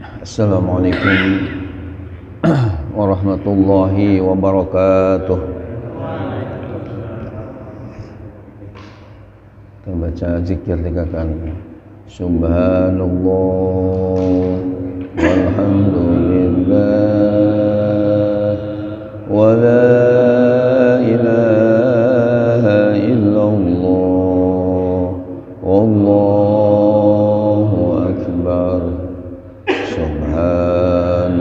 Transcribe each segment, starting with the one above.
Assalamualaikum warahmatullahi wabarakatuh. Kita baca zikir 3 kali. Subhanallah walhamdulillah wa la ilaha illallah wallahu akbar. Subhanallah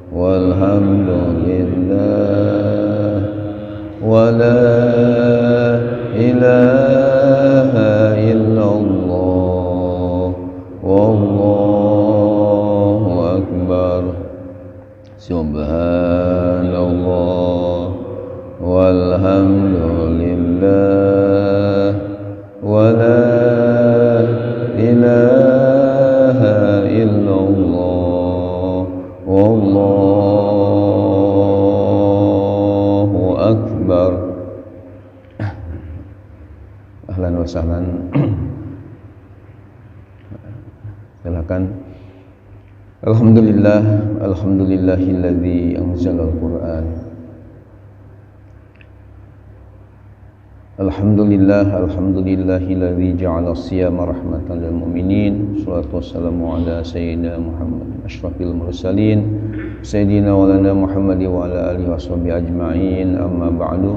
walhamdulillah wa la ilaha illallah wallahu akbar. Subhanallah walhamdulillah wa la ilaha illallah wallahu akbar. Ahlan wa sahlan. Silakan. Alhamdulillah, alhamdulillahilladzi anzalal Qur'an. Alhamdulillahilladzi ja'ala as-siyama rahmatan lil mu'minin. Shalatu wassalamu ala sayyidina Muhammad asyrafil mursalin sayyidina walana Muhammad wa ala alihi washabihi ajma'in. Amma ba'du.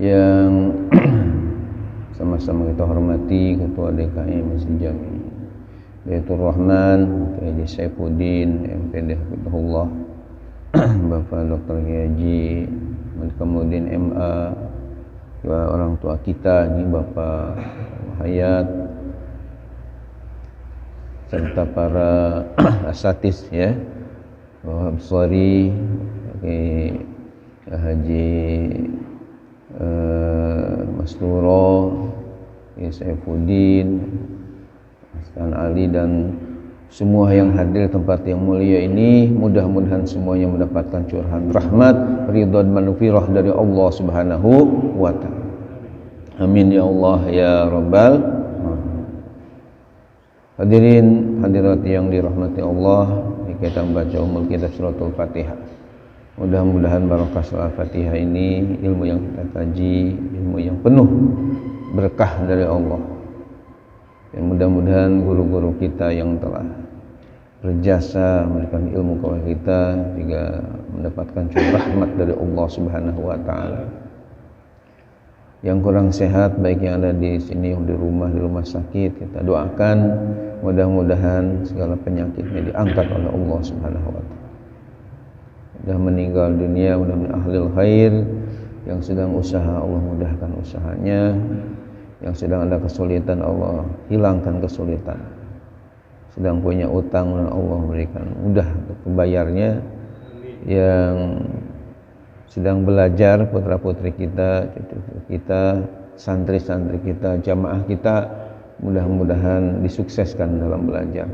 Yang sama-sama kita hormati Ketua DKI Masjid Jami Baitur Rahman Haji Saifuddin MPD Hafizahullah, Bapak Dr. Haji Kamudin MA, orang tua kita ini Bapak Hayat, serta para asatis ya, Bapak Absari, Haji Mas Turo, Saifuddin, Hasan Ali, dan semua yang hadir tempat yang mulia ini, mudah-mudahan semuanya mendapatkan curahan rahmat, ridha dan maghfirah dari Allah Subhanahu wa taala. Amin ya Allah ya rabbal alamin. Hadirin hadirat yang dirahmati Allah, kita membaca kitab suratul Fatihah. Mudah-mudahan barokah surah Fatihah ini, ilmu yang kita kaji, ilmu yang penuh berkah dari Allah. Dan mudah-mudahan guru-guru kita yang telah berjasa memberikan ilmu kepada kita juga mendapatkan curah rahmat dari Allah Subhanahu wa taala. Yang kurang sehat baik yang ada di sini di rumah sakit, kita doakan mudah-mudahan segala penyakitnya diangkat oleh Allah Subhanahu wa taala. Sudah meninggal dunia mudah-mudahan ahlul khair, yang sedang usaha Allah mudahkan usahanya, yang sedang ada kesulitan Allah hilangkan kesulitan, sedang punya utang Allah berikan mudah untuk membayarnya, yang sedang belajar putra-putri kita, cucu kita, santri-santri kita, jamaah kita, mudah-mudahan disukseskan dalam belajar.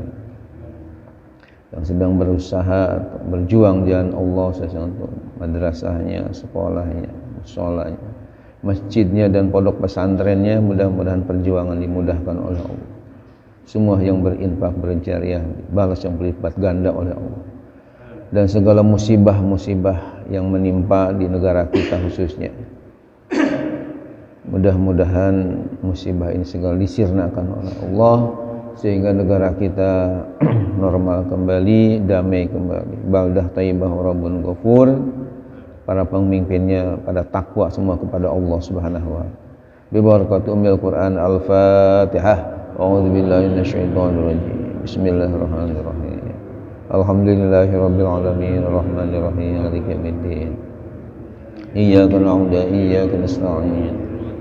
Yang sedang berusaha berjuang jalan Allah untuk madrasahnya, sekolahnya, musholanya, masjidnya dan pondok pesantrennya, mudah-mudahan perjuangan dimudahkan oleh Allah. Semua yang berinfak berjariah balas yang berlipat ganda oleh Allah. Dan segala musibah-musibah yang menimpa di negara kita khususnya, mudah-mudahan musibah ini segala disirnakan oleh Allah, sehingga negara kita normal kembali, damai kembali. Baldah thayyibah rabbun ghafur, para pemimpinnya pada takwa semua kepada Allah Subhanahu wa taala. Bi barakati ummil Quran. Al-Fatihah. A'udzubillahi minasyaitonir rajim. Bismillahirrahmanirrahim. Alhamdulillahirabbil alamin, arrahmanir rahim, maliki yaumiddin. Iyyaka na'budu wa iyyaka nasta'in.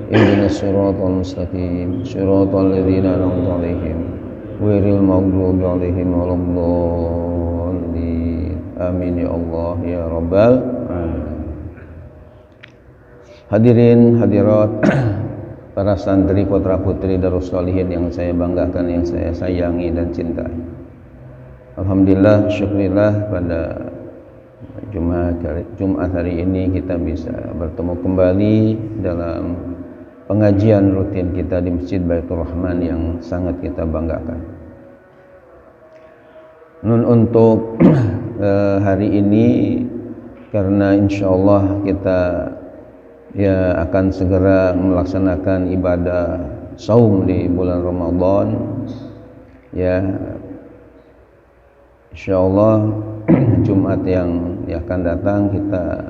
Ihdinas siratal mustaqim, siratal ladzina an'amta 'alaihim ghairil maghdubi 'alaihim waladdallin. Amin ya Allah ya rabbal alamin. Hadirin hadirat, para santri putra putri Darus Shalihin yang saya banggakan, yang saya sayangi dan cintai. Alhamdulillah, syukurillah, pada Jumat hari ini kita bisa bertemu kembali dalam pengajian rutin kita di Masjid Baitur Rahman yang sangat kita banggakan. Nun untuk hari ini, karena insyaallah kita ya akan segera melaksanakan ibadah saum di bulan Ramadan ya, insyaallah Jumat yang akan datang kita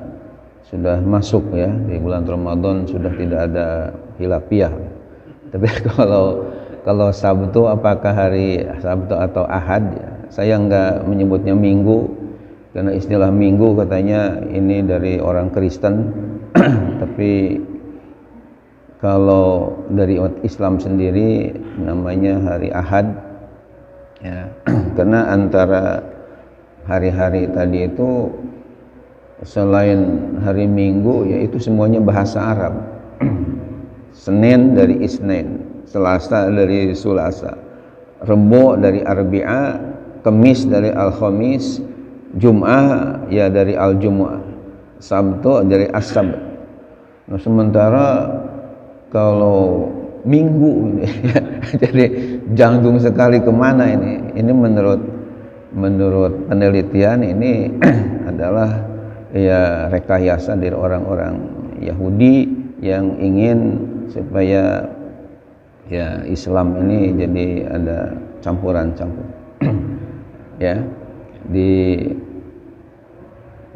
sudah masuk ya di bulan Ramadan, sudah tidak ada hilapiah. Tapi kalau Sabtu, apakah hari Sabtu atau Ahad ya, saya enggak menyebutnya minggu karena istilah minggu katanya ini dari orang Kristen tapi kalau dari umat Islam sendiri namanya hari Ahad ya. Karena antara hari-hari tadi itu selain hari Minggu yaitu semuanya bahasa Arab. Senin dari Isnin, Selasa dari Sulasa, Rebo dari Arbi'a, Kamis dari Al-Khamis, Jum'ah ya dari Al-Jum'ah, Sabtu dari As-Sabt. Nah, sementara kalau Minggu jadi janggung sekali kemana ini? Ini menurut penelitian ini adalah ya rekayasa dari orang-orang Yahudi yang ingin supaya ya Islam ini jadi ada campuran-campur ya di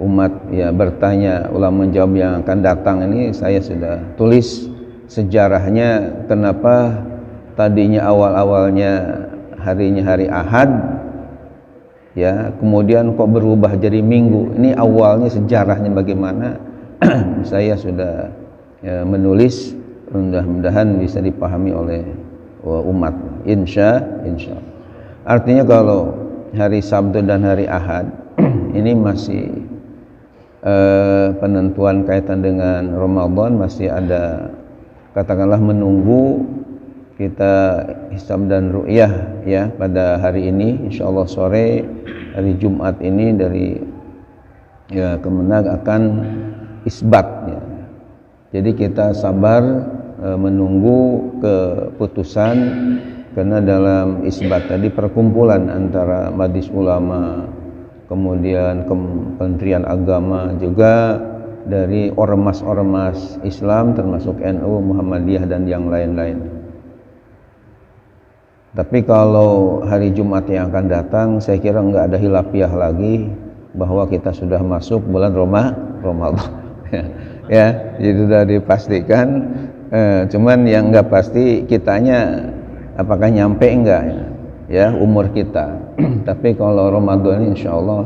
umat ya bertanya ulama menjawab yang akan datang ini. Saya sudah tulis sejarahnya kenapa tadinya awal-awalnya harinya hari Ahad ya, kemudian kok berubah jadi Minggu. Ini awalnya sejarahnya bagaimana. Saya sudah ya, menulis, mudah-mudahan bisa dipahami oleh umat insya Allah. Artinya kalau hari Sabtu dan hari Ahad ini masih penentuan kaitan dengan Ramadan, masih ada katakanlah menunggu kita hisab dan ru'yah ya pada hari ini. Insyaallah sore hari Jumat ini dari ya Kemenag akan isbat ya. Jadi kita sabar menunggu keputusan, karena dalam isbat tadi perkumpulan antara Majelis Ulama, kemudian Kementerian Agama, juga dari ormas-ormas Islam termasuk NU, Muhammadiyah dan yang lain-lain. Tapi kalau hari Jumat yang akan datang, saya kira enggak ada hilapiah lagi bahwa kita sudah masuk bulan Ramadan. Ya, jadi sudah dipastikan. Cuman yang enggak pasti kitanya apakah nyampe enggak ya umur kita. Tapi kalau Ramadan ini insyaallah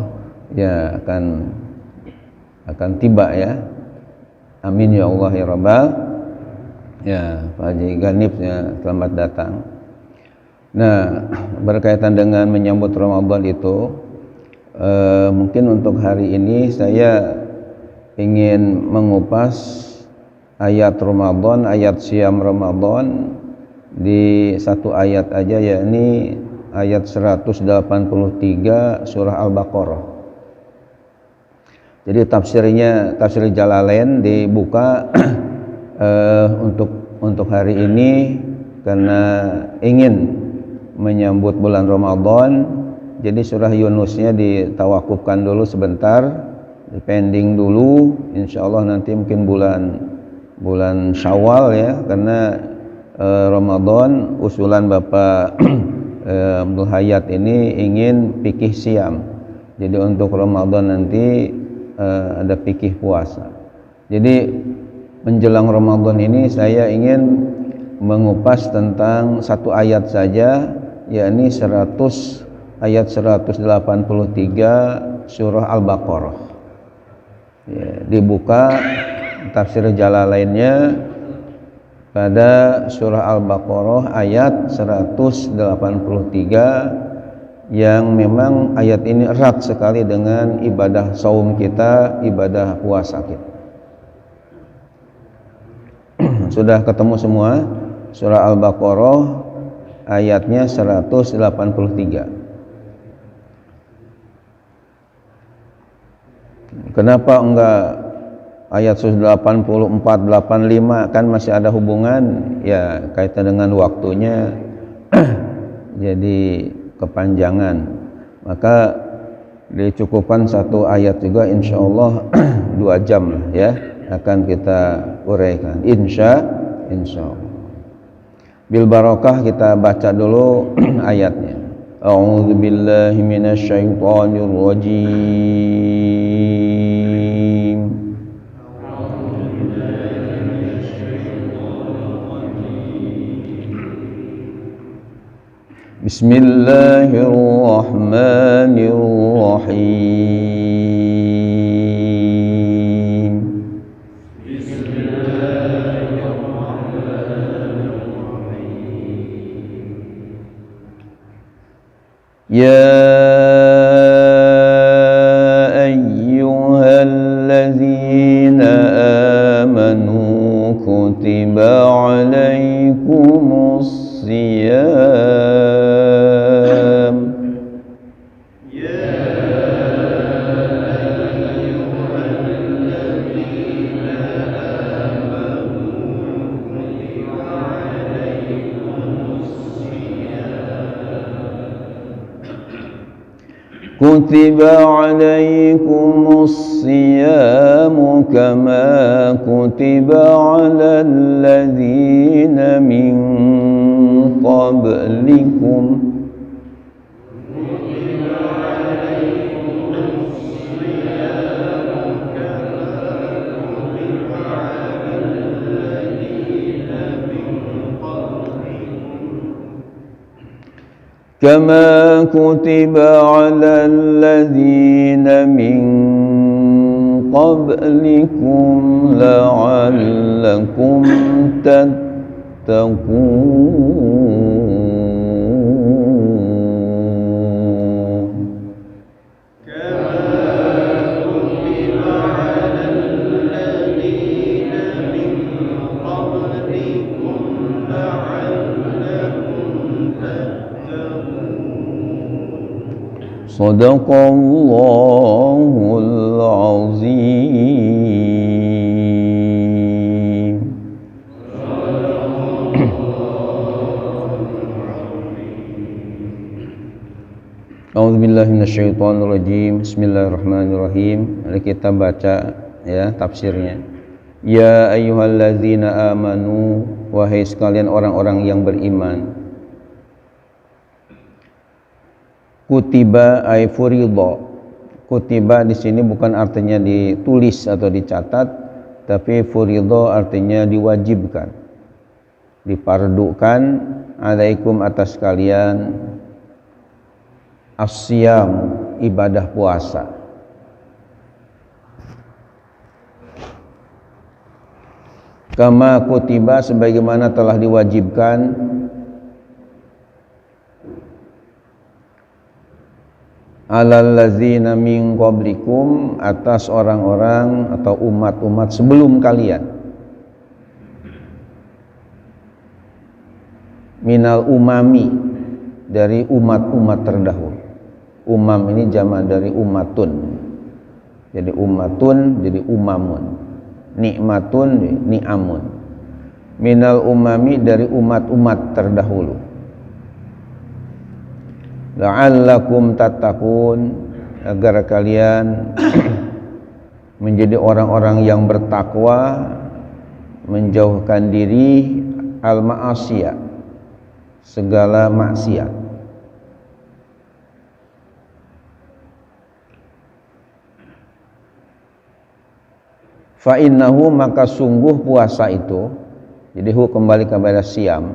ya akan tiba ya. Amin ya Allah ya Rabbal. Ya, Pak Haji Ganip ya, selamat datang. Nah, berkaitan dengan menyambut Ramadan itu mungkin untuk hari ini saya ingin mengupas ayat Ramadan, ayat siam Ramadan di satu ayat aja, yakni ayat 183 surah Al-Baqarah. Jadi tafsir Jalalain dibuka untuk hari ini karena ingin menyambut bulan Ramadan. Jadi surah Yunusnya ditawakufkan dulu sebentar, dipending dulu. Insyaallah nanti mungkin bulan Syawal ya, karena Ramadan usulan Bapak Abdul Hayat ini ingin fikih siam. Jadi untuk Ramadan nanti ada fikih puasa. Jadi menjelang Ramadan ini saya ingin mengupas tentang satu ayat saja, yakni ayat 183 surah Al-Baqarah. Ya, dibuka tafsir Jalalainnya pada surah Al-Baqarah ayat 183 yang memang ayat ini erat sekali dengan ibadah saum kita, ibadah puasa kita. Sudah ketemu semua? Surah Al-Baqarah ayatnya 183. Kenapa enggak ayat 184, 85? Kan masih ada hubungan ya kaitan dengan waktunya jadi kepanjangan. maka dicukupkan satu ayat juga insyaallah 2 jam lah ya akan kita uraikan insyaallah. Bil barokah kita baca dulu ayatnya. A'udzu billahi minasyaitonir rajim. Bismillahirrahmanirrahim. Ya ayyuhalladzina amanu kutiba alaikumus siyam. Kutiba alaikumus siyamu kama kutiba alal ladzina min qablikum كما كتب على الذين من قبلكم لعلكم تتقون Sadaqallahul azim. A'udzubillahi minasyaitonirrajim. Bismillahirrahmanirrahim. Mari kita baca ya tafsirnya. Ya ayyuhalladzina amanu, wahai sekalian orang-orang yang beriman. Kutiba ay furidha. Kutiba di sini bukan artinya ditulis atau dicatat, tapi furidha artinya diwajibkan, dipardukan alaikum atas kalian as-siyam, ibadah puasa. Kama kutiba, sebagaimana telah diwajibkan alal ladzina min qablikum, atas orang-orang atau umat-umat sebelum kalian. Minal umami, dari umat-umat terdahulu. Umam ini jamak dari umatun. Jadi umatun jadi umamun. Nikmatun ni'amun. Minal umami, dari umat-umat terdahulu. La'allakum tattaqun, agar kalian menjadi orang-orang yang bertakwa, menjauhkan diri al-ma'asiyah, segala maksiat. Fa innahu, maka sungguh puasa itu, jadi kembali kepada siam,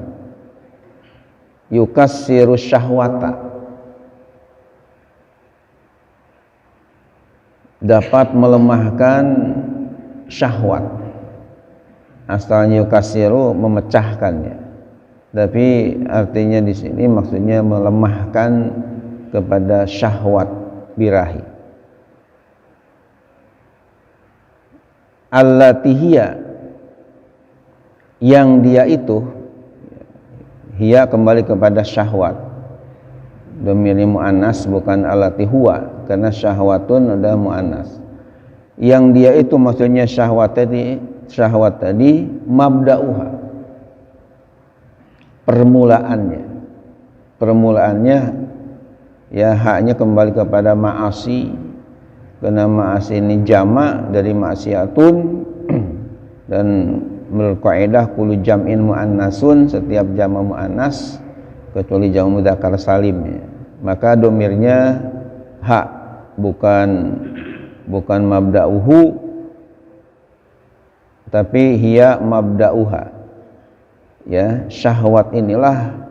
yukassiru syahwata, dapat melemahkan syahwat. Asalnya yukasiru, memecahkannya, tapi artinya di sini maksudnya melemahkan kepada syahwat birahi. Allatihia, yang dia itu, hiya kembali kepada syahwat. Domir muannas bukan allati huwa, karena syahwatun adalah muannas. Yang dia itu maksudnya syahwat tadi mabda'uha, permulaannya ya haknya kembali kepada ma'asi, karena ma'asi ini jamak dari maksiatun dan menurut kaidah kullu jam'in muannasun, setiap jamak muannas kecuali jamak mudzakkar salim ya. Maka domirnya hak, bukan mabda'uhu, tapi hiya mabda'uha ya. Syahwat inilah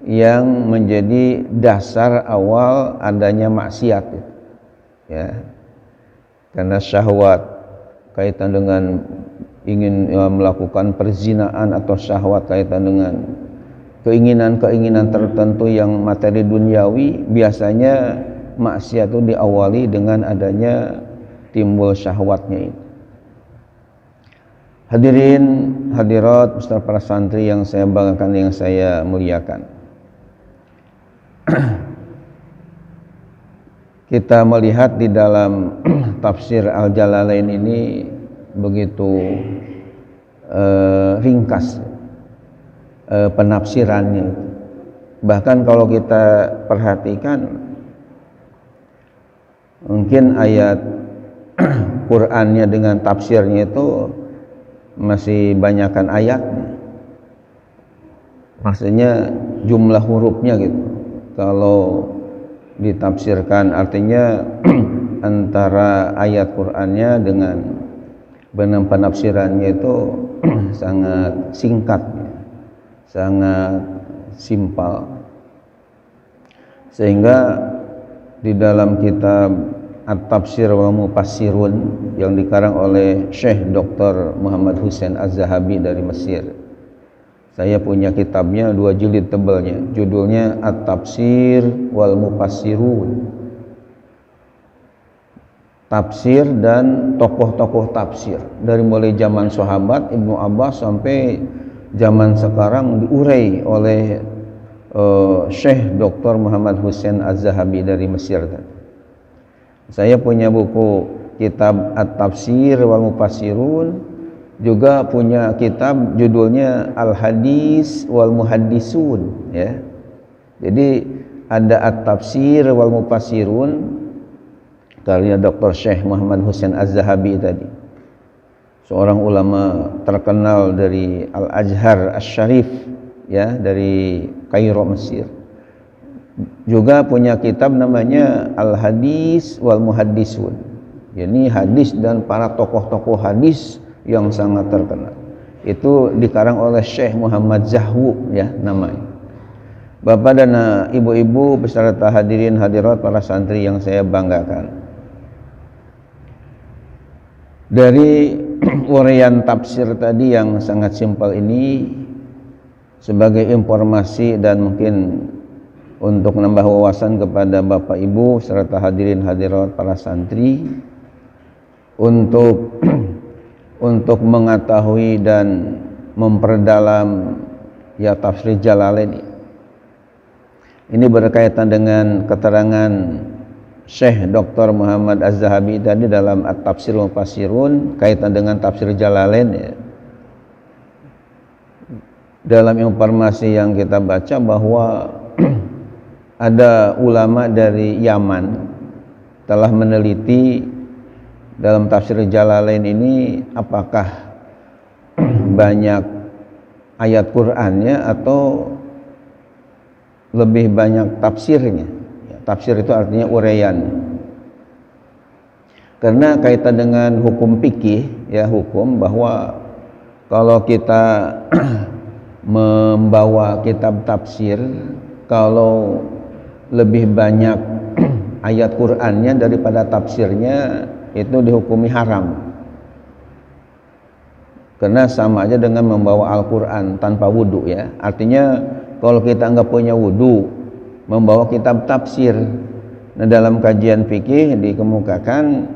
yang menjadi dasar awal adanya maksiat ya. Karena syahwat kaitan dengan ingin melakukan perzinaan, atau syahwat kaitan dengan keinginan-keinginan tertentu yang materi duniawi, biasanya maksiat itu diawali dengan adanya timbul syahwatnya ini. Hadirin hadirat beserta para santri yang saya banggakan, yang saya muliakan, kita melihat di dalam tafsir Al-Jalalain ini begitu ringkas penafsirannya. Bahkan kalau kita perhatikan, mungkin ayat Qur'annya dengan tafsirnya itu masih banyakkan ayatnya, maksudnya jumlah hurufnya gitu. Kalau ditafsirkan artinya antara ayat Qur'annya dengan penafsirannya itu sangat singkat, sangat simpel, sehingga di dalam kitab At-Tafsir wal Mufassirun yang dikarang oleh Syekh Dr. Muhammad Hussein Az-Zahabi dari Mesir, saya punya kitabnya 2 jilid tebalnya, judulnya At-Tafsir wal Mufassirun, tafsir dan tokoh-tokoh tafsir dari mulai zaman sahabat Ibnu Abbas sampai zaman sekarang diurai oleh Syekh Dr. Muhammad Hussein Az-Zahabi dari Mesir. Saya punya buku kitab At-Tafsir wal Mufassirun, juga punya kitab judulnya Al-Hadis wal Muhaddisun ya. Jadi ada At-Tafsir wal Mufassirun karya Dr. Syekh Muhammad Hussein Az-Zahabi tadi, seorang ulama terkenal dari Al-Azhar Asy-Syarif ya, dari Kairo Mesir. Juga punya kitab namanya Al-Hadis wal Muhaddisun, yakni hadis dan para tokoh-tokoh hadis yang sangat terkenal. Itu dikarang oleh Syekh Muhammad Zahwu ya namanya. Bapak dan ibu-ibu beserta hadirin hadirat para santri yang saya banggakan, dari uraian tafsir tadi yang sangat simpel ini, sebagai informasi dan mungkin untuk menambah wawasan kepada Bapak Ibu serta hadirin hadirat para santri, untuk mengetahui dan memperdalam ya tafsir Jalalain ini berkaitan dengan keterangan Syekh Dr. Muhammad Az-Zahabi tadi dalam At-Tafsir wal Mufassirun kaitan dengan tafsir Jalalain ya. Dalam informasi yang kita baca bahwa ada ulama dari Yaman telah meneliti dalam tafsir Jalalain ini apakah banyak ayat Qur'annya atau lebih banyak tafsirnya. Tafsir itu artinya uraian. Karena kaitan dengan hukum fikih ya, hukum bahwa kalau kita membawa kitab tafsir, kalau lebih banyak ayat Qur'annya daripada tafsirnya, itu dihukumi haram. Karena sama aja dengan membawa Al-Qur'an tanpa wudu ya. Artinya kalau kita nggak punya wudu, membawa kitab tafsir. Nah, dalam kajian fikih dikemukakan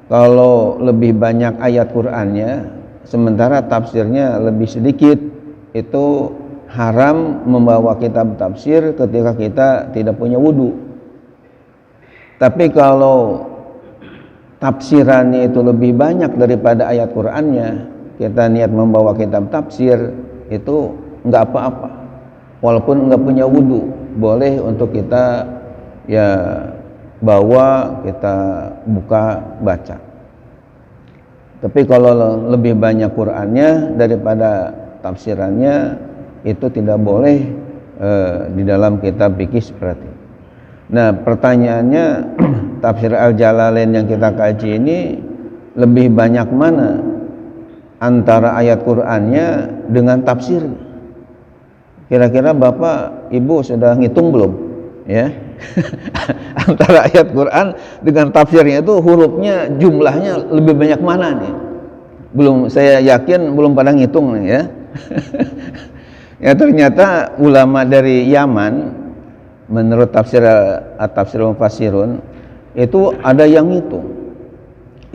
kalau lebih banyak ayat Qur'annya sementara tafsirnya lebih sedikit, itu haram membawa kitab tafsir ketika kita tidak punya wudu. Tapi kalau tafsirannya itu lebih banyak daripada ayat Qur'annya, kita niat membawa kitab tafsir, itu nggak apa-apa. Walaupun nggak punya wudu, boleh untuk kita ya bawa, kita buka, baca. Tapi kalau lebih banyak Qur'annya daripada tafsirannya, itu tidak boleh di dalam kitab fikih seperti itu. Nah, pertanyaannya, tafsir Al-Jalalain yang kita kaji ini lebih banyak mana antara ayat Qur'annya dengan tafsirnya? Kira-kira Bapak Ibu sudah ngitung belum? Ya. Antara ayat Quran dengan tafsirnya itu hurufnya, jumlahnya lebih banyak mana nih? Belum, saya yakin belum pada ngitung nih ya. Ya, ternyata ulama dari Yaman, menurut tafsir mufassirun, itu ada yang ngitung.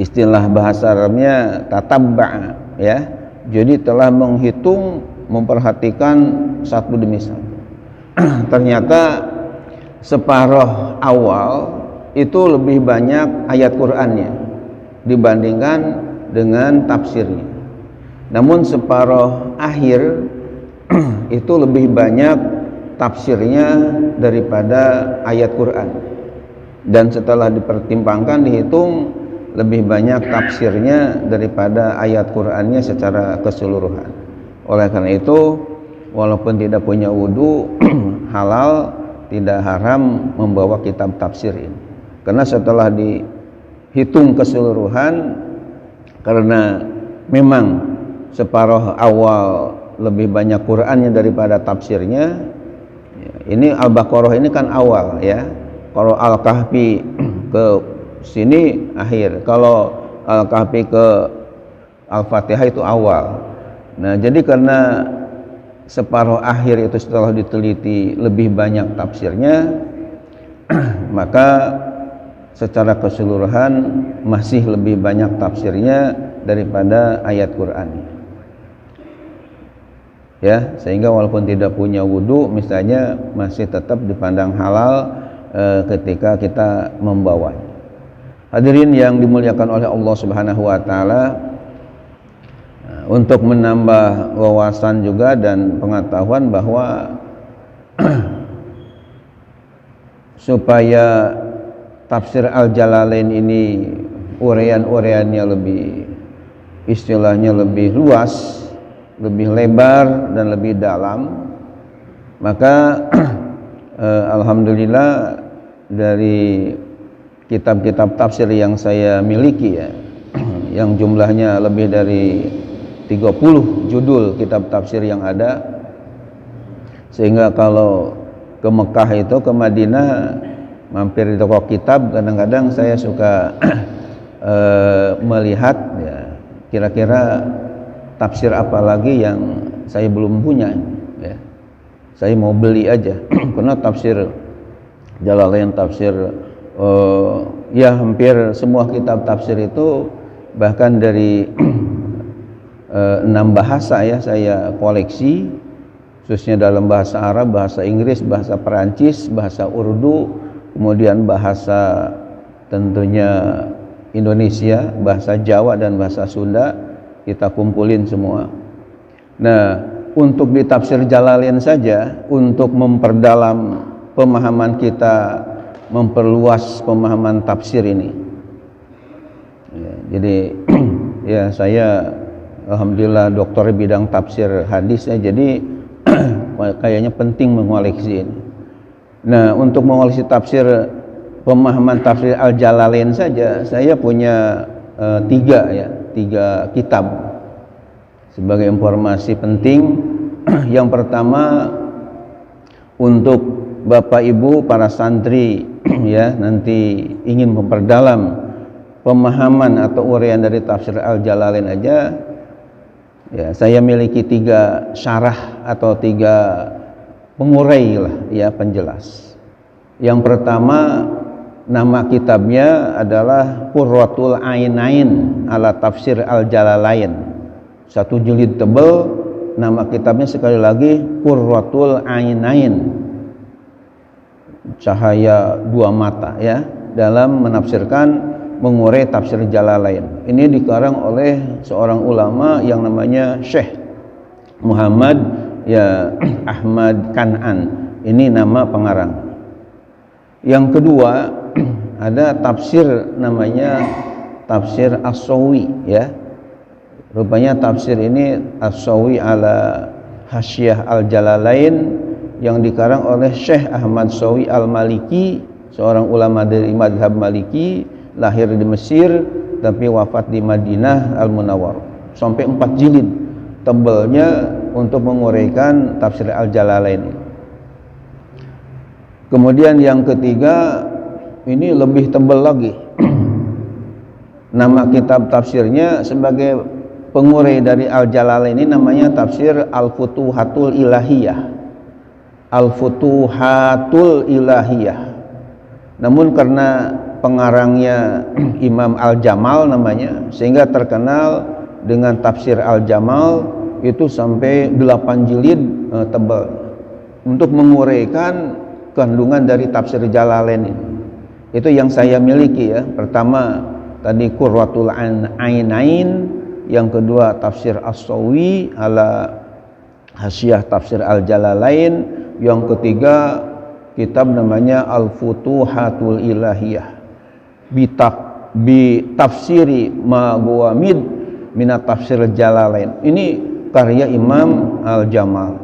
Istilah bahasa Arabnya tatabba, ya. Jadi telah menghitung, memperhatikan satu demi satu. Ternyata separuh awal itu lebih banyak ayat Qur'annya dibandingkan dengan tafsirnya. Namun separuh akhir itu lebih banyak tafsirnya daripada ayat Qur'an. Dan setelah dipertimbangkan, dihitung, lebih banyak tafsirnya daripada ayat Qur'annya secara keseluruhan. Oleh karena itu, walaupun tidak punya wudu, halal, tidak haram membawa kitab tafsir ini. Karena setelah dihitung keseluruhan, karena memang separuh awal lebih banyak Qur'annya daripada tafsirnya. Ini Al-Baqarah ini kan awal, ya. Kalau Al-Kahfi ke sini akhir. Kalau Al-Kahfi ke Al-Fatihah itu awal. Nah, jadi karena separuh akhir itu setelah diteliti lebih banyak tafsirnya, maka secara keseluruhan masih lebih banyak tafsirnya daripada ayat Qur'an. Ya, sehingga walaupun tidak punya wudu misalnya, masih tetap dipandang halal ketika kita membawanya. Hadirin yang dimuliakan oleh Allah Subhanahu wa taala, untuk menambah wawasan juga dan pengetahuan bahwa supaya tafsir Al-Jalalain ini uraian-uraiannya lebih, istilahnya lebih luas, lebih lebar dan lebih dalam, maka alhamdulillah dari kitab-kitab tafsir yang saya miliki, ya, yang jumlahnya lebih dari 30 judul kitab tafsir yang ada, sehingga kalau ke Mekah itu, ke Madinah, mampir di toko kitab, kadang-kadang saya suka melihat, ya, kira-kira tafsir apa lagi yang saya belum punya, ya. Saya mau beli aja karena tafsir Jalalain, tafsir ya hampir semua kitab tafsir itu, bahkan dari 6 bahasa, ya, saya koleksi, khususnya dalam bahasa Arab, bahasa Inggris, bahasa Perancis, bahasa Urdu, kemudian bahasa tentunya Indonesia, bahasa Jawa dan bahasa Sunda, kita kumpulin semua. Nah, untuk di tafsir Jalalain saja, untuk memperdalam pemahaman kita, memperluas pemahaman tafsir ini, ya, jadi ya, saya alhamdulillah doktor bidang tafsir hadis, ya, jadi kayaknya penting mengoleksi ini. Nah, untuk mengoleksi tafsir, pemahaman tafsir Al-Jalalain saja, saya punya 3 kitab sebagai informasi penting. Yang pertama, untuk Bapak Ibu para santri, ya, nanti ingin memperdalam pemahaman atau uraian dari tafsir Al-Jalalain aja, ya, saya miliki 3 syarah atau 3 pengurai lah, ya, penjelas. Yang pertama, nama kitabnya adalah Qurratul Ainain ala Tafsir Al-Jalalain. 1 jilid tebal, nama kitabnya sekali lagi Qurratul Ainain, cahaya 2 mata, ya, dalam menafsirkan, mengurai tafsir Jalalain. Ini dikarang oleh seorang ulama yang namanya Syekh Muhammad, ya, Ahmad Kan'an. Ini nama pengarang. Yang kedua ada tafsir namanya tafsir As-Sawi ya. Rupanya tafsir ini As-Sawi ala Hasyiyah Al-Jalalain yang dikarang oleh Syekh Ahmad Sawi Al-Maliki, seorang ulama dari mazhab Maliki, lahir di Mesir tapi wafat di Madinah Al-Munawwarah. Sampai 4 jilid tebalnya untuk menguraikan tafsir Al-Jalalain. Kemudian yang ketiga ini lebih tebal lagi. Nama kitab tafsirnya sebagai pengurai dari Al-Jalalain ini namanya tafsir Al-Futuhatul Ilahiyah. Al-Futuhatul Ilahiyah. Namun karena pengarangnya Imam Al-Jamal namanya, sehingga terkenal dengan tafsir Al-Jamal, itu sampai 8 jilid tebal untuk menguraikan kandungan dari tafsir Jalalain ini. Itu yang saya miliki ya. Pertama tadi Qurratul Ainain, yang kedua tafsir As-Sawi ala Hasyiyah tafsir Al-Jalalain, yang ketiga kitab namanya Al-Futuhatul Ilahiyah bi tafsiri ma guwamid minat tafsir Jalalain. Ini karya Imam Al-Jamal.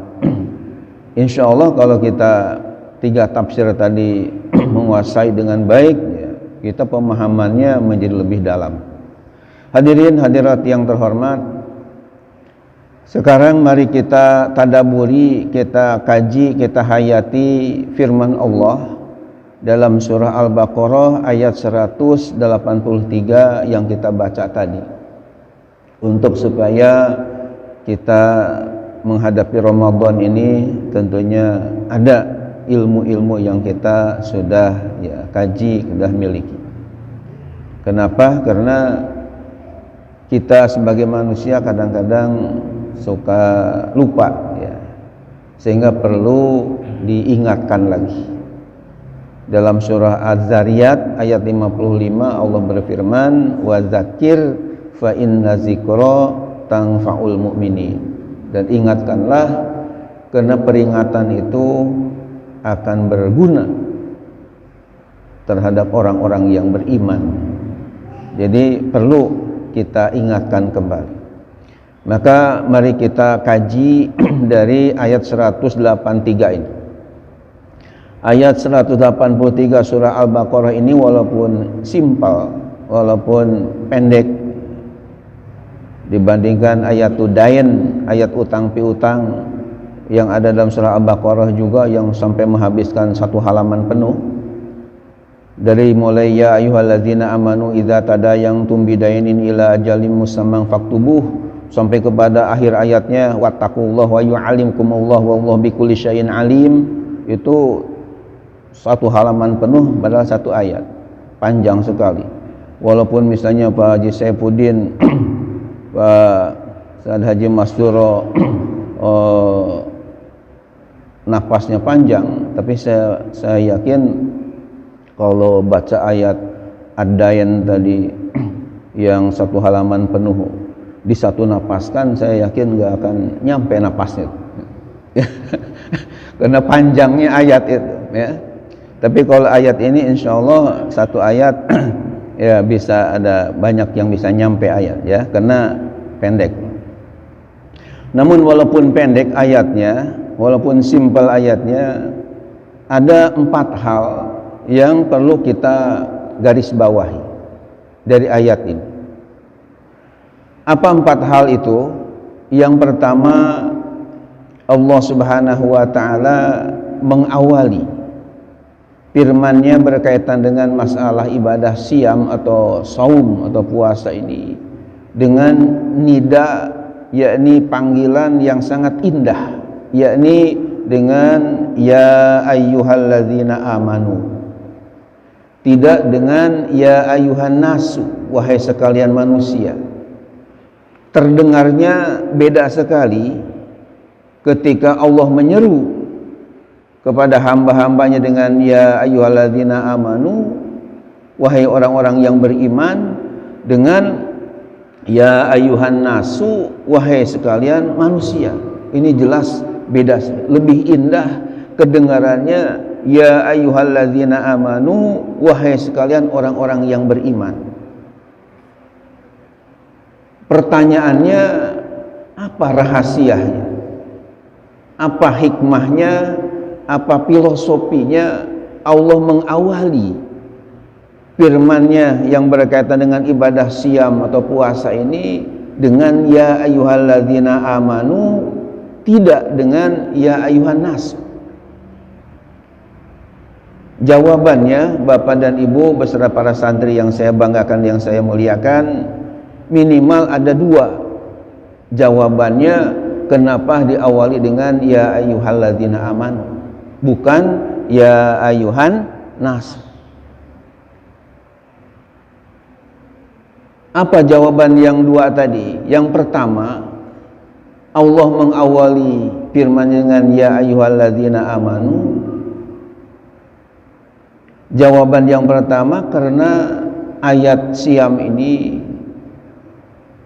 Insyaallah kalau kita 3 tafsir tadi menguasai dengan baik ya, kita pemahamannya menjadi lebih dalam. Hadirin hadirat yang terhormat, sekarang mari kita tadaburi, kita kaji, kita hayati firman Allah dalam surah Al-Baqarah ayat 183 yang kita baca tadi, untuk supaya kita menghadapi Ramadan ini tentunya ada ilmu-ilmu yang kita sudah ya kaji, sudah miliki. Kenapa? Karena kita sebagai manusia kadang-kadang suka lupa ya, sehingga perlu diingatkan lagi. Dalam surah Az-Zariyat ayat 55 Allah berfirman, wa dzakir fa inna dzikra tanfa'ul mu'minin. Dan ingatkanlah karena peringatan itu akan berguna terhadap orang-orang yang beriman. Jadi perlu kita ingatkan kembali. Maka mari kita kaji dari ayat 183 ini. Ayat 183 surah Al-Baqarah ini walaupun simpel, walaupun pendek dibandingkan ayat Dain, ayat utang piutang yang ada dalam surah Al-Baqarah juga yang sampai menghabiskan 1 halaman penuh. Dari mulai ya ayyuhalladzina amanu idza tadayantum bidainin ila ajalin musamman faktubuh sampai kepada akhir ayatnya wattaqullaha wa yu'allimkumullah wallahu bikulli syai'in alim. Itu 1 halaman penuh padahal 1 ayat, panjang sekali. Walaupun misalnya Pak Haji Saifuddin, Pak Ustaz Haji Masduro nafasnya panjang, tapi saya yakin kalau baca ayat Ad-Dain tadi yang 1 halaman penuh di 1 napaskan, saya yakin nggak akan nyampe napasnya karena panjangnya ayat itu ya. Tapi kalau ayat ini insya Allah 1 ayat ya bisa ada banyak yang bisa nyampe ayat ya, karena pendek. Namun walaupun pendek ayatnya, walaupun simpel ayatnya, ada 4 hal yang perlu kita garis bawahi dari ayat ini. Apa 4 hal itu? Yang pertama, Allah Subhanahu wa taala mengawali firman-Nya berkaitan dengan masalah ibadah siam atau saum atau puasa ini dengan nida, yakni panggilan yang sangat indah, yakni dengan ya ayyuhalladzina amanu. Tidak dengan ya ayyuhan nasu, wahai sekalian manusia. Terdengarnya beda sekali ketika Allah menyeru kepada hamba-hambanya dengan ya ayyuhalladzina amanu, wahai orang-orang yang beriman, dengan ya ayyuhan nasu, wahai sekalian manusia. Ini jelas beda, lebih indah kedengarannya ya ayyuhalladzina amanu, wahai sekalian orang-orang yang beriman. Pertanyaannya, apa rahasianya? Apa hikmahnya? Apa filosofinya Allah mengawali firman-Nya yang berkaitan dengan ibadah siam atau puasa ini dengan ya ayyuhalladzina amanu, tidak dengan ya ayyuhan nas? Jawabannya, Bapak dan Ibu beserta para santri yang saya banggakan, yang saya muliakan, minimal ada dua. Jawabannya, kenapa diawali dengan ya ayyuhalladzina amanu, bukan ya ayyuhan nas? Apa jawaban yang dua tadi? Yang pertama, Allah mengawali firman dengan ya ayyuhalladzina amanu. Jawaban yang pertama, karena ayat siam ini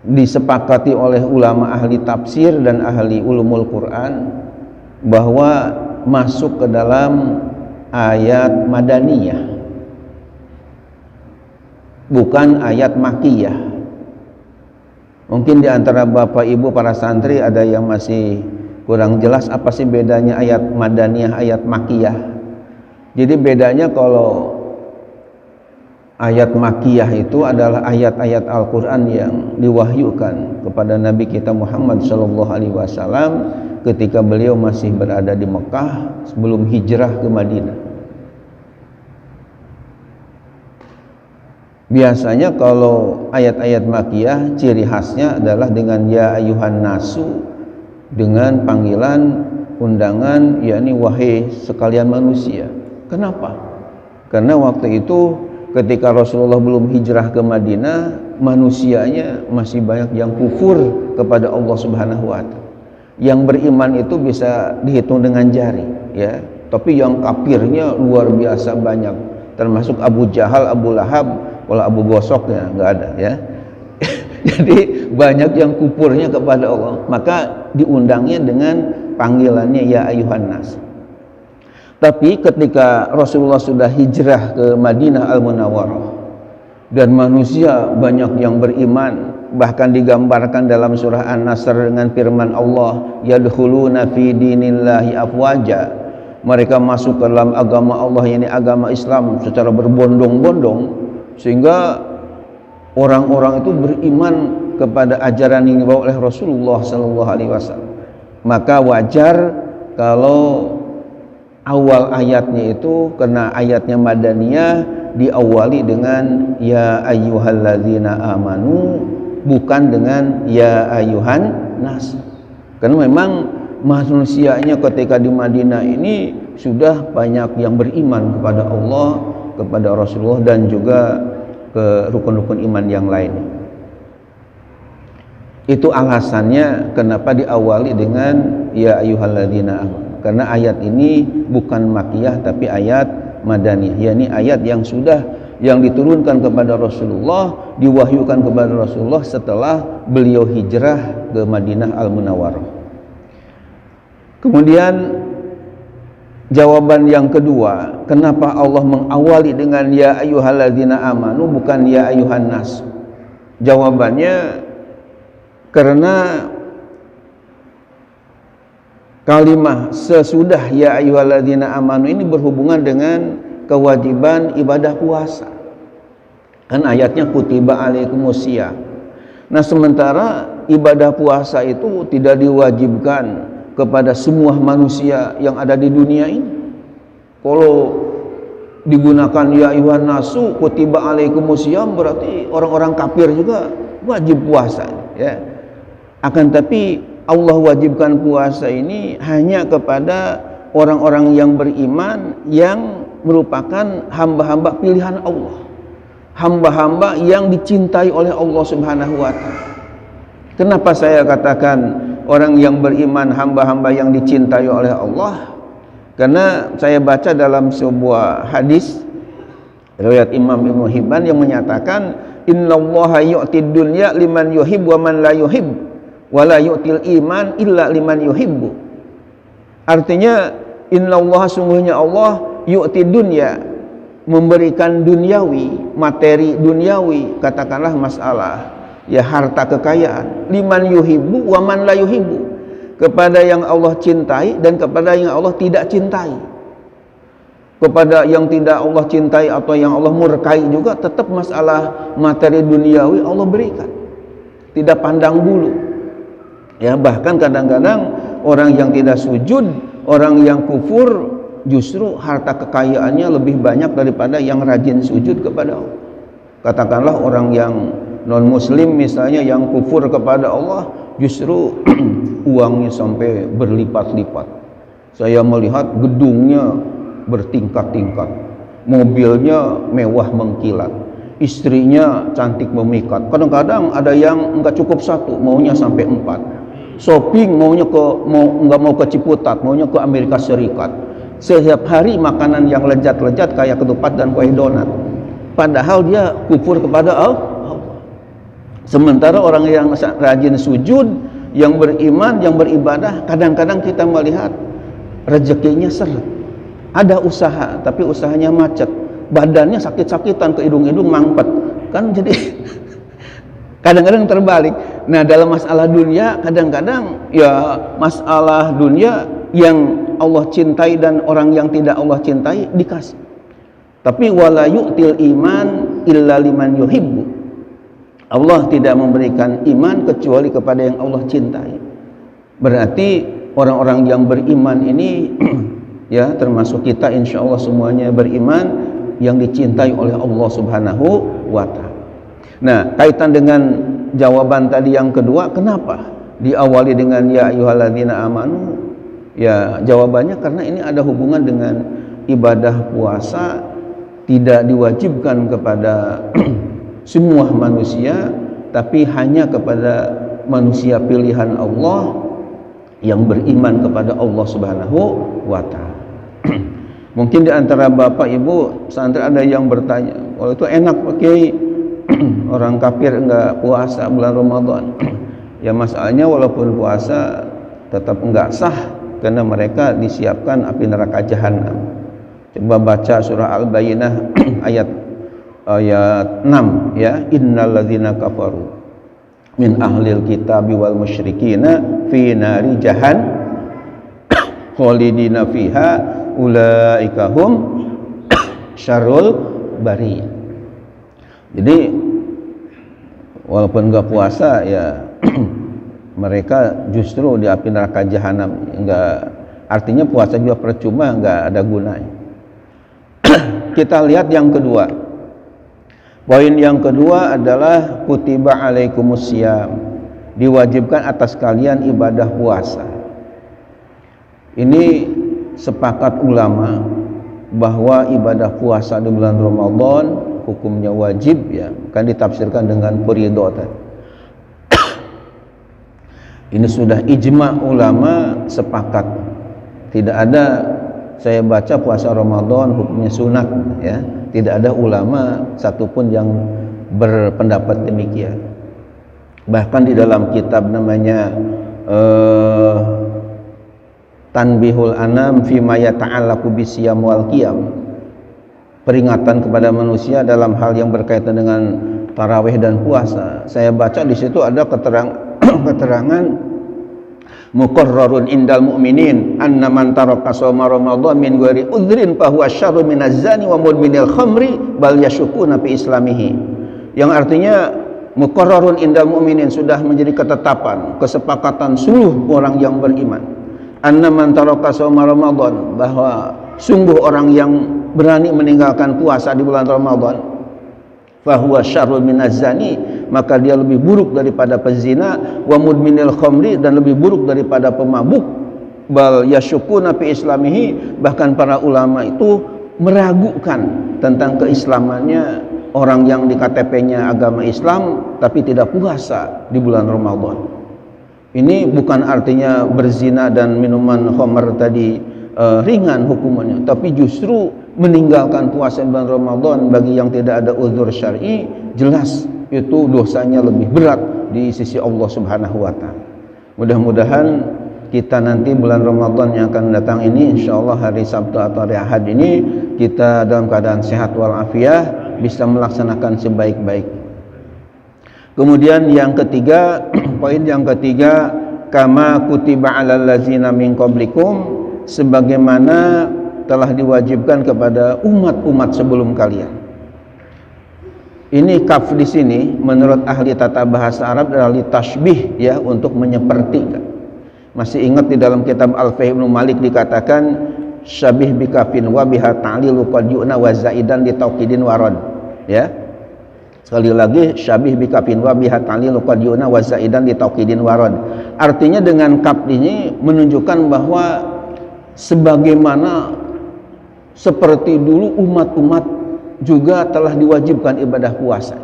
disepakati oleh ulama ahli tafsir dan ahli ulumul Quran bahwa masuk ke dalam ayat madaniyah, bukan ayat makiyah. Mungkin di antara Bapak Ibu para santri ada yang masih kurang jelas apa sih bedanya ayat madaniyah, ayat makiyah. Jadi bedanya, kalau ayat makiyah itu adalah ayat-ayat Al-Quran yang diwahyukan kepada Nabi kita Muhammad SAW ketika beliau masih berada di Mekah sebelum hijrah ke Madinah. Biasanya kalau ayat-ayat makiyah ciri khasnya adalah dengan ya ayyuhan nasu, dengan panggilan undangan, yakni wahai sekalian manusia. Kenapa? Karena waktu itu ketika Rasulullah belum hijrah ke Madinah, manusianya masih banyak yang kufur kepada Allah Subhanahu wa Ta'ala. Yang beriman itu bisa dihitung dengan jari, ya. Tapi yang kafirnya luar biasa banyak, termasuk Abu Jahal, Abu Lahab, kalau Abu Gosok ya nggak ada, ya. Jadi banyak yang kufurnya kepada Allah, maka diundangnya dengan panggilannya ya ayyuhan nas. Tapi ketika Rasulullah sudah hijrah ke Madinah Al-Munawwarah dan manusia banyak yang beriman, bahkan digambarkan dalam surah An-Nasr dengan firman Allah, yadkhuluna fi dinillahi afwaja, mereka masuk ke dalam agama Allah, yakni agama Islam, secara berbondong-bondong, sehingga orang-orang itu beriman kepada ajaran yang dibawa oleh Rasulullah SAW. Maka wajar kalau awal ayatnya itu, karena ayatnya madaniyah, diawali dengan ya ayyuhalladzina amanu, bukan dengan ya ayyuhan nas. Karena memang manusianya ketika di Madinah ini sudah banyak yang beriman kepada Allah, kepada Rasulullah, dan juga ke rukun-rukun iman yang lain. Itu alasannya kenapa diawali dengan ya ayyuhalladzina amanu. Karena ayat ini bukan makiyah tapi ayat madaniyah, yakni ayat yang diturunkan kepada Rasulullah, diwahyukan kepada Rasulullah setelah beliau hijrah ke Madinah Al-Munawwarah. Kemudian jawaban yang kedua, kenapa Allah mengawali dengan ya ayyuhalladzina amanu bukan ya ayyuhan nas? Jawabannya, karena kalimah sesudah ya ayyuhalladzina amanu ini berhubungan dengan kewajiban ibadah puasa. Kan ayatnya kutiba alaikumusiyam. Nah, sementara ibadah puasa itu tidak diwajibkan kepada semua manusia yang ada di dunia ini. Kalau digunakan ya ayyuhan nasu kutiba alaikumusiyam, berarti orang-orang kafir juga wajib puasa, ya. Akan tapi Allah wajibkan puasa ini hanya kepada orang-orang yang beriman, yang merupakan hamba-hamba pilihan Allah, hamba-hamba yang dicintai oleh Allah Subhanahu wa Ta'ala. Kenapa saya katakan orang yang beriman hamba-hamba yang dicintai oleh Allah? Karena saya baca dalam sebuah hadis riwayat Imam Ibnu Hibban yang menyatakan, innallaha yu'tid dunya liman yuhib wa man la yuhib, wala yu'til iman illa liman yuhibbu. Artinya innallaha sungguhnya Allah yu'ti dunya memberikan duniawi, materi duniawi, katakanlah masalah ya harta kekayaan, liman yuhibbu wa man la yuhibbu, kepada yang Allah cintai dan kepada yang Allah tidak cintai. Kepada yang tidak Allah cintai atau yang Allah murkai juga tetap masalah materi duniawi Allah berikan, tidak pandang bulu ya. Bahkan kadang-kadang orang yang tidak sujud, orang yang kufur, justru harta kekayaannya lebih banyak daripada yang rajin sujud kepada Allah. Katakanlah orang yang non muslim misalnya yang kufur kepada Allah, justru uangnya sampai berlipat-lipat. Saya melihat gedungnya bertingkat-tingkat, mobilnya mewah mengkilat, istrinya cantik memikat. Kadang-kadang ada yang enggak cukup satu, maunya sampai 4. Shopping maunya enggak mau ke Ciputat, maunya ke Amerika Serikat. Setiap hari makanan yang lezat-lezat kayak ketupat dan kue donat. Padahal dia kufur kepada Allah. Sementara orang yang rajin sujud, yang beriman, yang beribadah, kadang-kadang kita melihat rezekinya seret. Ada usaha, tapi usahanya macet. Badannya sakit-sakitan, ke hidung-hidung mampet. Kan jadi kadang-kadang terbalik. Nah, dalam masalah dunia, kadang-kadang ya masalah dunia yang Allah cintai dan orang yang tidak Allah cintai dikasih. Tapi wala yu'til iman illa liman yuhibbu. Allah tidak memberikan iman kecuali kepada yang Allah cintai. Berarti orang-orang yang beriman ini ya, termasuk kita insya Allah semuanya beriman, yang dicintai oleh Allah Subhanahu wa ta'ala. Nah, kaitan dengan jawaban tadi yang kedua, kenapa diawali dengan ya ayyuhalladzina amanu? Ya, jawabannya karena ini ada hubungan dengan ibadah puasa, tidak diwajibkan kepada semua manusia, tapi hanya kepada manusia pilihan Allah yang beriman kepada Allah Subhanahu wa ta'ala. Mungkin di antara bapak ibu santri ada yang bertanya, kalau itu enak pakai orang kafir enggak puasa bulan Ramadan. Ya, masalahnya walaupun puasa tetap enggak sah karena mereka disiapkan api neraka jahanam. Coba baca surah Al-Bayyinah ayat 6 ya, innalladzina kafaru min ahlil kitabi wal musyrikina fi nari jahannam khalidina fiha ulaika hum syarrul bariyah. Jadi walaupun enggak puasa ya mereka justru di api neraka jahanam. Enggak, artinya puasa juga percuma, enggak ada gunanya. Kita lihat yang kedua. Poin yang kedua adalah kutiba alaikumusiyam, diwajibkan atas kalian ibadah puasa. Ini sepakat ulama bahwa ibadah puasa di bulan Ramadan hukumnya wajib ya, kan ditafsirkan dengan fardhu tadi. Ini sudah ijma ulama sepakat. Tidak ada, saya baca puasa Ramadan hukumnya sunat ya. Tidak ada ulama satupun yang berpendapat demikian. Bahkan di dalam kitab namanya Tanbihul Anam fima yata'allaqu bisiyam wal qiyam, peringatan kepada manusia dalam hal yang berkaitan dengan tarawih dan puasa. Saya baca di situ ada keterangan muqarrarun indal mu'minin anna man taraka shauma ramadan min ghairi udhrin fa huwa syarrun minaz zani wa mudminil khamri bal yashukuna fi islamihi, yang artinya muqarrarun indal mu'minin, sudah menjadi ketetapan, kesepakatan seluruh orang yang beriman, anna man taraka shauma ramadan, bahwa sungguh orang yang berani meninggalkan puasa di bulan Ramadan, fahuwa syarrun minaz zani, maka dia lebih buruk daripada pezina, wa mudminil khamri, dan lebih buruk daripada pemabuk, bal yasyukuna fi islamihi, bahkan para ulama itu meragukan tentang keislamannya orang yang di KTP-nya agama Islam tapi tidak puasa di bulan Ramadan. Ini bukan artinya berzina dan minuman khamr tadi ringan hukumannya, tapi justru meninggalkan puasa bulan Ramadan bagi yang tidak ada uzur syar'i, jelas itu dosanya lebih berat di sisi Allah Subhanahu wa ta'ala. Mudah-mudahan kita nanti bulan Ramadan yang akan datang ini, insyaallah hari Sabtu atau hari Ahad ini kita dalam keadaan sehat walafiat, bisa melaksanakan sebaik-baik. Kemudian yang ketiga, poin yang ketiga, kama kutiba 'alal ladzina min qablikum, sebagaimana telah diwajibkan kepada umat-umat sebelum kalian. Ini kaf di sini menurut ahli tata bahasa Arab adalah tasbih, ya, untuk menyepertikan. Masih ingat di dalam kitab Al-Fiqh Ibnu Malik dikatakan syabih bikafin wa biha ta'lilu qad yu'na wa zaidan li tauqidin warad, ya. Sekali lagi, syabih bikafin wa biha ta'lilu qad yu'na wa zaidan li tauqidin warad. Artinya dengan kaf ini menunjukkan bahwa sebagaimana seperti dulu umat-umat juga telah diwajibkan ibadah puasa.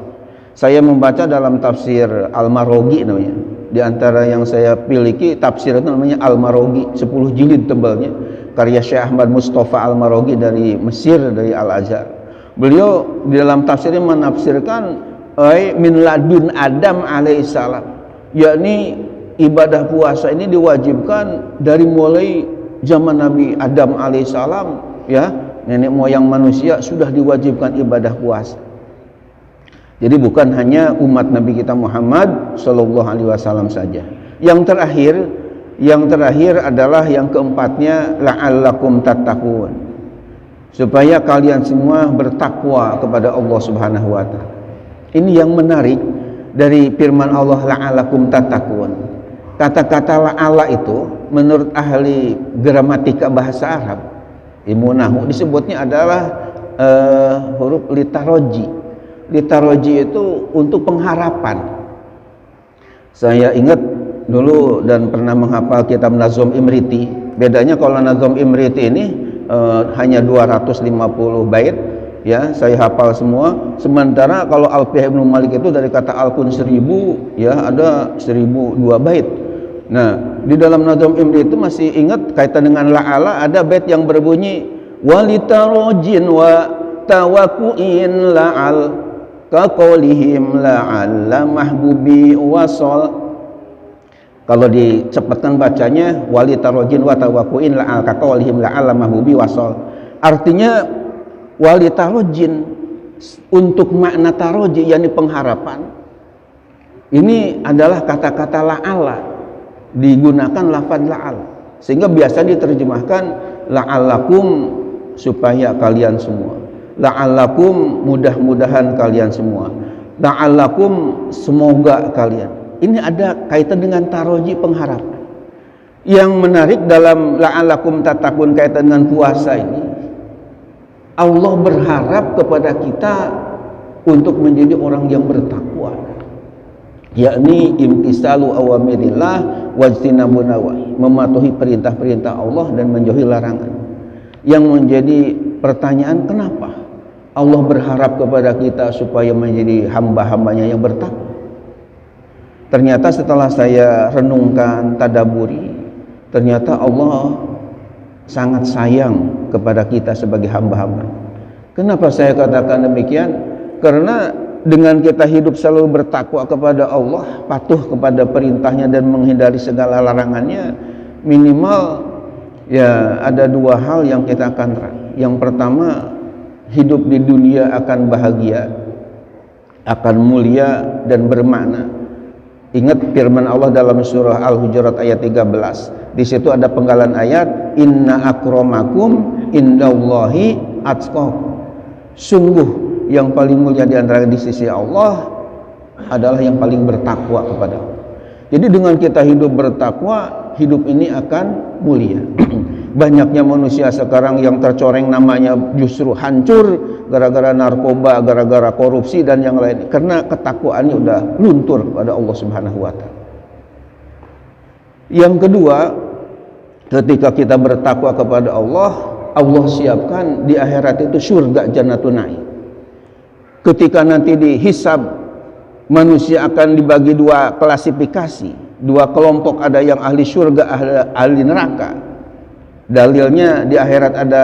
Saya membaca dalam tafsir Al-Maroghi namanya. Di antara yang saya miliki tafsir itu namanya Al-Maroghi, 10 jilid tebalnya, karya Syekh Ahmad Mustafa Al-Maroghi dari Mesir, dari Al-Azhar. Beliau di dalam tafsirnya menafsirkan min ladun Adam alaihissalam, yakni ibadah puasa ini diwajibkan dari mulai zaman Nabi Adam alaihissalam, ya, nenek moyang manusia sudah diwajibkan ibadah puasa. Jadi bukan hanya umat Nabi kita Muhammad Sallallahu Alaihi Wasallam saja. Yang terakhir adalah yang keempatnya, la'allakum tattaqun, supaya kalian semua bertakwa kepada Allah Subhanahu Wa Taala. Ini yang menarik dari firman Allah, la'allakum tattaqun. Kata-kata la'alla itu menurut ahli gramatika bahasa Arab, ilmu nahwu, disebutnya adalah huruf litaroji. Litaroji itu untuk pengharapan. Saya ingat dulu dan pernah menghafal kitab Nazom Imriti. Bedanya kalau Nazom Imriti ini hanya 250 bait, ya, saya hafal semua. Sementara kalau Alfiah Ibnu Malik itu dari kata alfun 1000, ya, ada 1002 bait. Nah, di dalam Nazom Imriti itu masih ingat kaitan dengan la'ala, ada bait yang berbunyi walitarojin wa tawakuin la'al kaqaulihim la'alla mahbubi wasol. Kalau dicepatkan bacanya walitarojin wa tawakuin la'al kaqaulihim la'alla mahbubi wasol. Artinya walitarojin, untuk makna taroji, yakni pengharapan. Ini adalah kata-kata la'ala, digunakan lafaz la'al, sehingga biasa diterjemahkan la'allakum, supaya kalian semua, la'allakum, mudah-mudahan kalian semua, la'allakum, semoga kalian. Ini ada kaitan dengan taroji, pengharapan. Yang menarik dalam la'allakum tattaqun kaitan dengan puasa ini, Allah berharap kepada kita untuk menjadi orang yang bertakwa, yakni imtisalu awamirillah wajtinabu nawahi, mematuhi perintah-perintah Allah dan menjauhi larangan. Yang menjadi pertanyaan, kenapa Allah berharap kepada kita supaya menjadi hamba-hambanya yang bertakwa? Ternyata setelah saya renungkan, tadaburi, ternyata Allah sangat sayang kepada kita sebagai hamba-hamba. Kenapa saya katakan demikian? Karena dengan kita hidup selalu bertakwa kepada Allah, patuh kepada perintahnya dan menghindari segala larangannya, minimal ya ada dua hal yang kita akan terang. Yang pertama, hidup di dunia akan bahagia, akan mulia dan bermakna. Ingat firman Allah dalam surah Al-Hujurat ayat 13. Di situ ada penggalan ayat, inna akramakum indallahi atqakum. Sungguh yang paling mulia di antara di sisi Allah adalah yang paling bertakwa kepada Allah. Jadi dengan kita hidup bertakwa, hidup ini akan mulia. Banyaknya manusia sekarang yang tercoreng namanya justru hancur gara-gara narkoba, gara-gara korupsi dan yang lain, karena ketakwaannya udah luntur pada Allah Subhanahu wa Ta'ala. Yang kedua, ketika kita bertakwa kepada Allah, Allah siapkan di akhirat itu surga Jannatun Na'im. Ketika nanti dihisab, manusia akan dibagi dua klasifikasi, dua kelompok, ada yang ahli surga, ahli neraka. Dalilnya di akhirat ada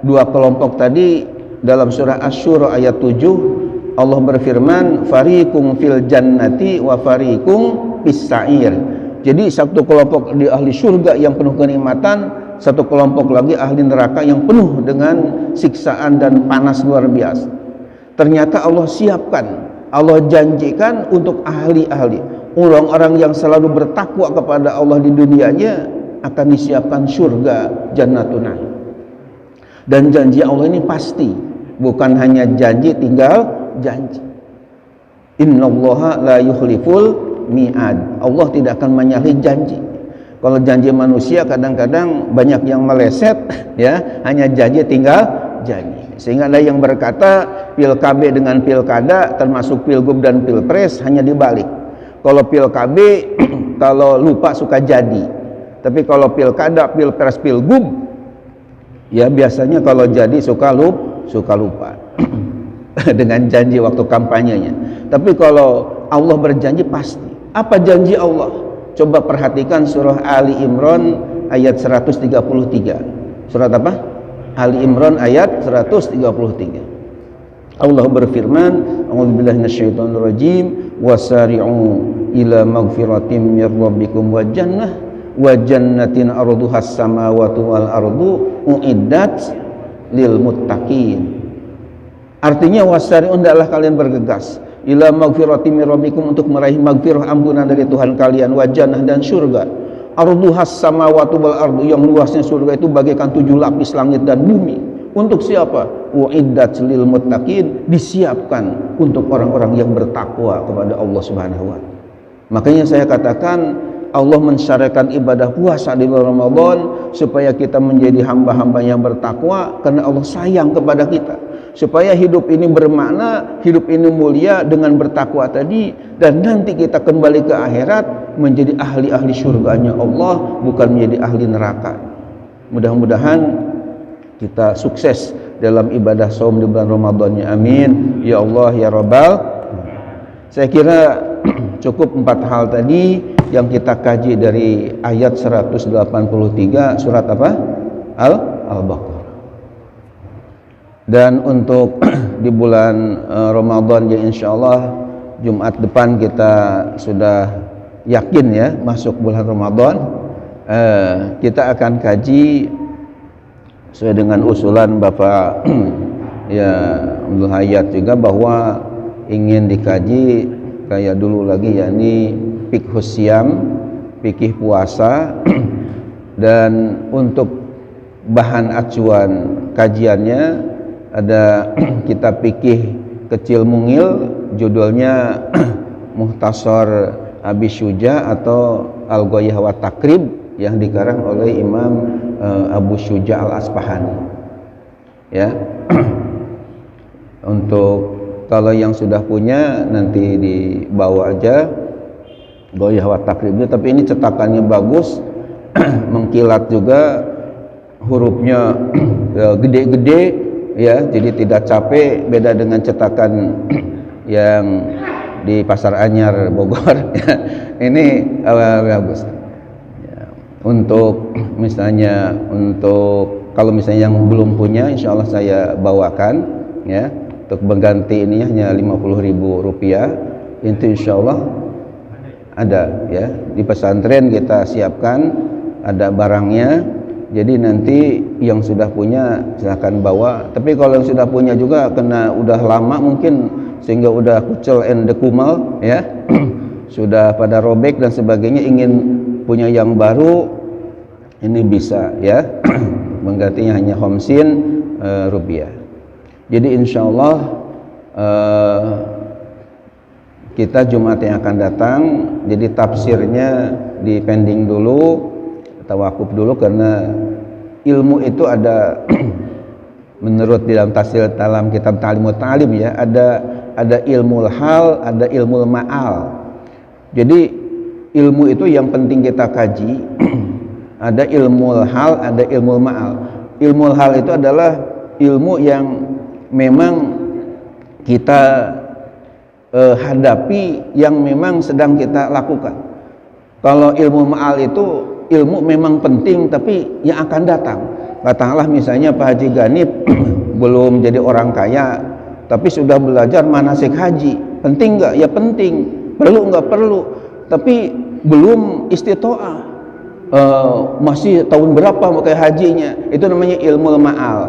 dua kelompok tadi. Dalam surah Asy-Syura ayat 7 Allah berfirman, fariqum fil jannati wa fariqum fis sa'ir. Jadi satu kelompok di ahli surga yang penuh kenikmatan, satu kelompok lagi ahli neraka yang penuh dengan siksaan dan panas luar biasa. Ternyata Allah siapkan, Allah janjikan untuk ahli-ahli, orang-orang yang selalu bertakwa kepada Allah di dunianya akan disiapkan surga Jannatun Na'im. Dan janji Allah ini pasti, bukan hanya janji, tinggal janji. Innallaha la yukhliful mi'ad. Allah tidak akan menyalahi janji. Kalau janji manusia kadang-kadang banyak yang meleset, ya, hanya janji tinggal janji. Sehingga ada yang berkata pil KB dengan pilkada termasuk pilgub dan pilpres hanya dibalik. Kalau pil KB kalau lupa suka jadi. Tapi kalau pilkada, pilpres, pilgub ya biasanya kalau jadi suka lupa. Dengan janji waktu kampanyenya. Tapi kalau Allah berjanji pasti. Apa janji Allah? Coba perhatikan surah Ali Imran ayat 133. Surat apa? Ali Imran ayat 133. Allah berfirman, a'udzubillahi minasyaitonir rajim, wasari'u ila magfiratin mir rabbikum wa jannatin arduhas samawati wal ardu uiddat lil muttaqin. Artinya wasari'u, hendaklah kalian bergegas ila magfiratin mir rabbikum, untuk meraih magfirah, ampunan dari Tuhan kalian, wa jannah, dan surga. Arduhas samawati wal ardu, yang luasnya surga itu bagaikan 7 lapis langit dan bumi. Untuk siapa? Uiddat lil muttaqin, disiapkan untuk orang-orang yang bertakwa kepada Allah Subhanahu wa taala. Makanya saya katakan Allah mensyariatkan ibadah puasa di bulan Ramadan supaya kita menjadi hamba-hamba yang bertakwa, karena Allah sayang kepada kita, supaya hidup ini bermakna, hidup ini mulia dengan bertakwa tadi, dan nanti kita kembali ke akhirat menjadi ahli-ahli surganya Allah, bukan menjadi ahli neraka. Mudah-mudahan kita sukses dalam ibadah saum di bulan Ramadannya, amin ya Allah ya Rabbal. Saya kira cukup 4 hal tadi yang kita kaji dari ayat 183 surat apa? Al-Baqarah. Dan untuk di bulan Ramadan ya insyaallah Jumat depan kita sudah yakin ya masuk bulan Ramadan. Kita akan kaji sesuai dengan usulan Bapak ya Abdul Hayat juga, bahwa ingin dikaji kayak dulu lagi, yakni fiqhus siyam, fikih puasa. Dan untuk bahan acuan kajiannya ada kitab fikih kecil mungil, judulnya Mukhtasar Abi Syuja atau Al-Ghayah wa Takrib, yang dikarang oleh Imam Abu Syuja Al-Asfahani ya. Untuk kalau yang sudah punya nanti dibawa aja Ghayah wa Takribnya, tapi ini cetakannya bagus, mengkilat juga, hurufnya gede-gede ya, jadi tidak capek, beda dengan cetakan yang di Pasar Anyar Bogor ya. Ini bagus. Untuk misalnya, untuk kalau misalnya yang belum punya, insya Allah saya bawakan ya. Untuk mengganti ini hanya Rp50.000, itu insya Allah ada ya. Di pesantren kita siapkan, ada barangnya. Jadi nanti yang sudah punya silahkan bawa. Tapi kalau yang sudah punya juga kena udah lama mungkin, sehingga udah kucel and dekumal ya, sudah pada robek dan sebagainya, ingin punya yang baru, ini bisa ya. Menggantinya hanya Rp50. Jadi insya Allah kita Jumat yang akan datang, jadi tafsirnya dipending dulu, tawakuf dulu, karena ilmu itu ada menurut dalam tafsir dalam kitab Ta'limut Ta'lim ya, ada ilmu hal, ada ilmu ma'al. Jadi ilmu itu yang penting kita kaji. Ada ilmu hal, ada ilmu ma'al. Ilmu hal itu adalah ilmu yang memang kita hadapi, yang memang sedang kita lakukan. Kalau ilmu ma'al itu ilmu memang penting, tapi yang akan datang. Katakanlah misalnya Pak Haji Ganip belum jadi orang kaya, tapi sudah belajar manasik haji. Penting nggak? Ya penting. Perlu nggak? Perlu. Tapi belum istitoah, masih tahun berapa mau kayak hajinya, itu namanya ilmu ma'al.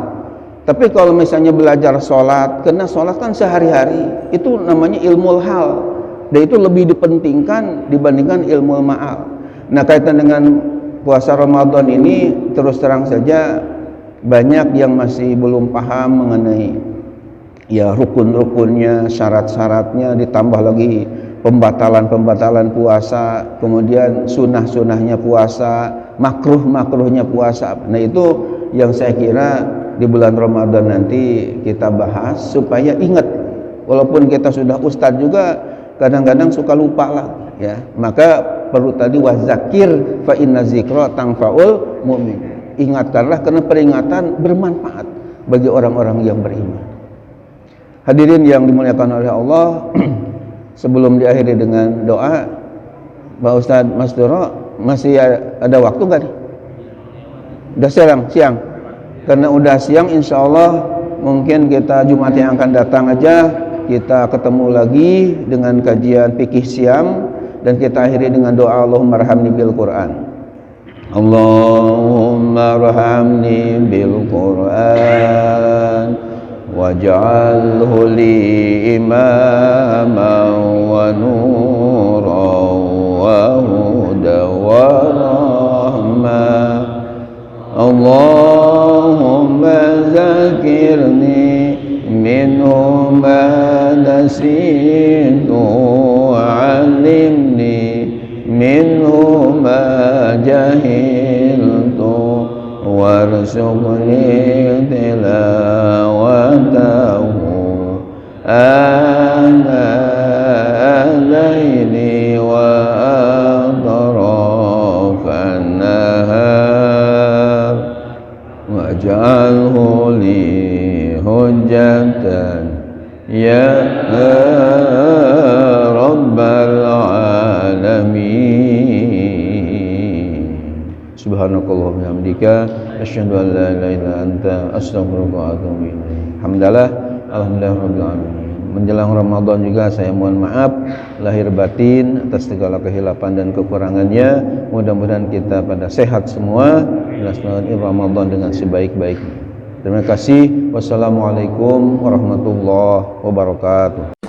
Tapi kalau misalnya belajar sholat, karena sholat kan sehari-hari, itu namanya ilmu hal, dan itu lebih dipentingkan dibandingkan ilmu ma'al. Nah, kaitan dengan puasa Ramadan ini, terus terang saja banyak yang masih belum paham mengenai ya rukun-rukunnya, syarat-syaratnya, ditambah lagi pembatalan-pembatalan puasa, kemudian sunnah-sunnahnya puasa, makruh-makruhnya puasa. Nah, itu yang saya kira di bulan Ramadan nanti kita bahas supaya ingat. Walaupun kita sudah ustadz juga, kadang-kadang suka lupa lah ya. Maka perlu tadi wazakir fa inna zikra tanfaul mu'min. Ingatkanlah karena peringatan bermanfaat bagi orang-orang yang beriman. Hadirin yang dimuliakan oleh Allah, sebelum diakhiri dengan doa, Pak Ustadz Mas Doro masih ada waktu nggak nih? Udah siang? Karena udah siang, insya Allah mungkin kita Jumat yang akan datang aja kita ketemu lagi dengan kajian fikih siang, dan kita akhiri dengan doa Allahumma arhamni bil Quran. Allahumma arhamni bil Quran waj'alhu li imaman wa nuran wa hudan wa rahmah. Allahumma zakirni minhu ma nasitu wa'allimni minhu ma jahiltu warzuqni tilawatahu ana alaini wa atrafan nahar waj'alhu li hujjatan ya rabbal alamin. Subhanakallahumma hamdika asyhadu an la ilaha illa anta astaghfiruka wa atubu ilaik. Alhamdulillah rabbil alamin. Menjelang Ramadan juga saya mohon maaf lahir batin atas segala kehilapan dan kekurangannya. Mudah-mudahan kita pada sehat semua, melaksanakan Ramadan dengan sebaik-baiknya. Terima kasih. Wassalamualaikum warahmatullahi wabarakatuh.